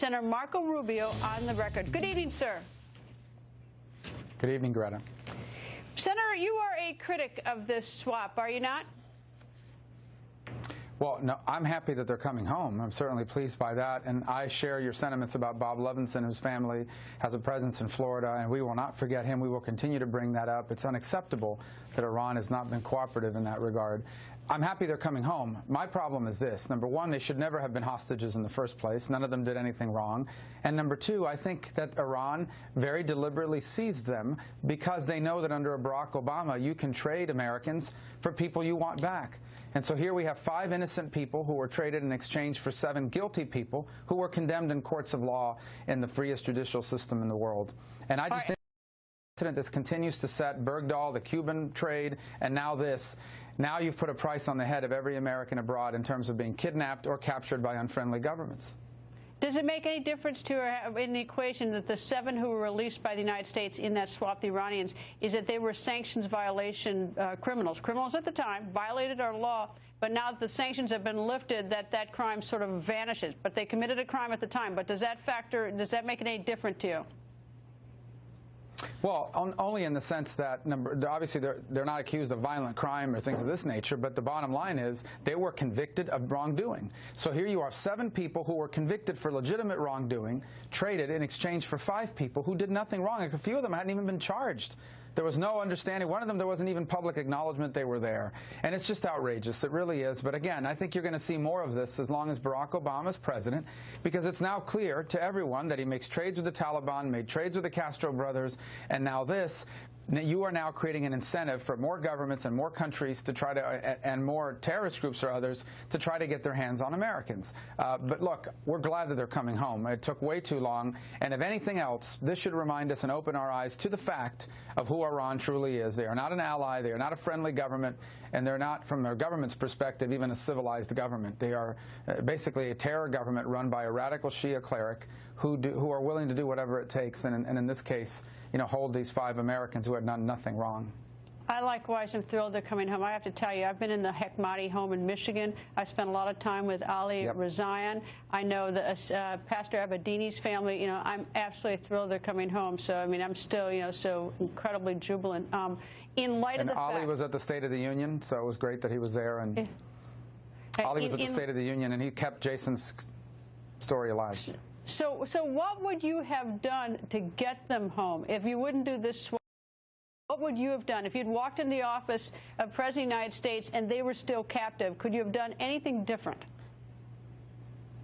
Senator Marco Rubio on the record. Good evening, sir. Good evening, Greta. Senator, you are a critic of this swap, are you not? Well, no, I'm happy that they're coming home. I'm certainly pleased by that, and I share your sentiments about Bob Levinson, whose family has a presence in Florida, and we will not forget him. We will continue to bring that up. It's unacceptable that Iran has not been cooperative in that regard. I'm happy they're coming home. My problem is this. Number one, they should never have been hostages in the first place. None of them did anything wrong. And number two, I think that Iran very deliberately seized them because they know that under Barack Obama, you can trade Americans for people you want back. And so here we have 5 innocent people who were traded in exchange for 7 guilty people who were condemned in courts of law in the freest judicial system in the world. And I just think this continues to set Bergdahl, the Cuban trade, and now this. Now you've put a price on the head of every American abroad in terms of being kidnapped or captured by unfriendly governments. Does it make any difference to her in the equation that the 7 who were released by the United States in that swap, the Iranians, is that they were sanctions violation criminals? Criminals at the time violated our law, but now that the sanctions have been lifted, that crime sort of vanishes. But they committed a crime at the time. But does that make it any different to you? Well, only in the sense that, obviously, they're not accused of violent crime or things of this nature, but the bottom line is they were convicted of wrongdoing. So here you are, 7 people who were convicted for legitimate wrongdoing, traded in exchange for 5 people who did nothing wrong. A few of them hadn't even been charged. There was no understanding. One of them, there wasn't even public acknowledgement they were there. And it's just outrageous. It really is. But again, I think you're going to see more of this as long as Barack Obama is president, because it's now clear to everyone that he makes trades with the Taliban, made trades with the Castro brothers, and now this. You are now creating an incentive for more governments and more countries to try to, and more terrorist groups or others, to try to get their hands on Americans. But look, we're glad that they're coming home. It took way too long. And if anything else, this should remind us and open our eyes to the fact of who Iran truly is. They are not an ally. They are not a friendly government. And they're not, from their government's perspective, even a civilized government. They are basically a terror government run by a radical Shia cleric who are willing to do whatever it takes. And in this case, hold these 5 Americans who had done nothing wrong. I likewise am thrilled they're coming home. I have to tell you, I've been in the Hekmati home in Michigan. I spent a lot of time with Ali Razayan. I know the Pastor Abedini's family. I'm absolutely thrilled they're coming home. So, I mean, I'm still, so incredibly jubilant. In light of the Ali was at the State of the Union, so it was great that he was there. And Ali was at the State of the Union, and he kept Jason's story alive. So what would you have done to get them home if you wouldn't do this swap? What would you have done if you'd walked in the office of President of the United States and they were still captive? Could you have done anything different?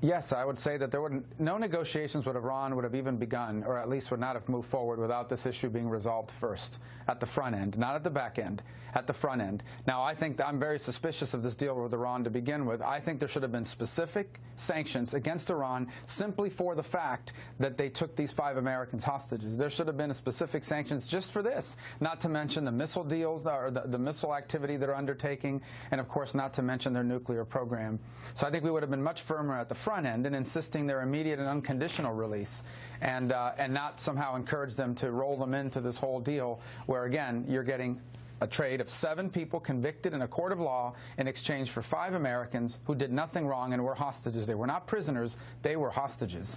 Yes, I would say that no negotiations with Iran would have even begun, or at least would not have moved forward without this issue being resolved first, at the front end, not at the back end, at the front end. Now, I think I'm very suspicious of this deal with Iran to begin with. I think there should have been specific sanctions against Iran simply for the fact that they took these 5 Americans hostages. There should have been specific sanctions just for this, not to mention the missile deals or the missile activity they're undertaking, and of course not to mention their nuclear program. So I think we would have been much firmer at the front end and insisting their immediate and unconditional release, and not somehow encourage them to roll them into this whole deal where, again, you're getting a trade of 7 people convicted in a court of law in exchange for 5 Americans who did nothing wrong and were hostages. They were not prisoners. They were hostages.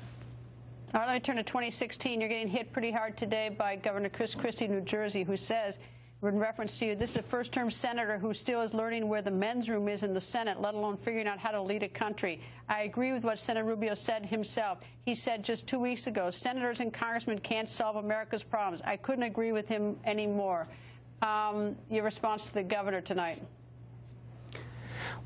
All right, let me turn to 2016. You're getting hit pretty hard today by Governor Chris Christie of New Jersey, who says, in reference to you, this is a first-term senator who still is learning where the men's room is in the Senate, let alone figuring out how to lead a country. I agree with what Senator Rubio said himself. He said just 2 weeks ago, senators and congressmen can't solve America's problems. I couldn't agree with him anymore. Your response to the governor tonight?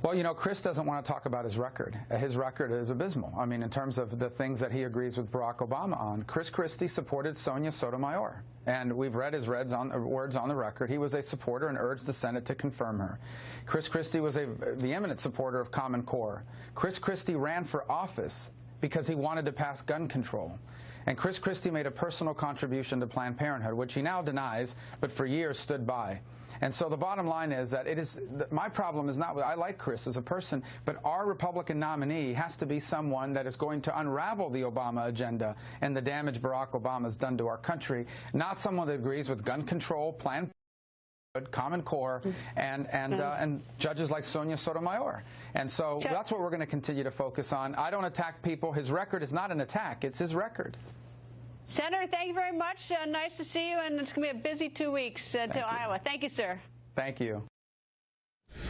Well, Chris doesn't want to talk about his record. His record is abysmal. I mean, in terms of the things that he agrees with Barack Obama on. Chris Christie supported Sonia Sotomayor, and we've read his words on the record. He was a supporter and urged the Senate to confirm her. Chris Christie was a vehement supporter of Common Core. Chris Christie ran for office because he wanted to pass gun control. And Chris Christie made a personal contribution to Planned Parenthood, which he now denies, but for years stood by. And so the bottom line is that my problem is not, I like Chris as a person, but our Republican nominee has to be someone that is going to unravel the Obama agenda and the damage Barack Obama has done to our country, not someone that agrees with gun control, Planned Common Core, and judges like Sonia Sotomayor. And so that's what we're going to continue to focus on. I don't attack people. His record is not an attack. It's his record. Senator, thank you very much. Nice to see you, and it's going to be a busy 2 weeks to Iowa. Thank you, sir. Thank you.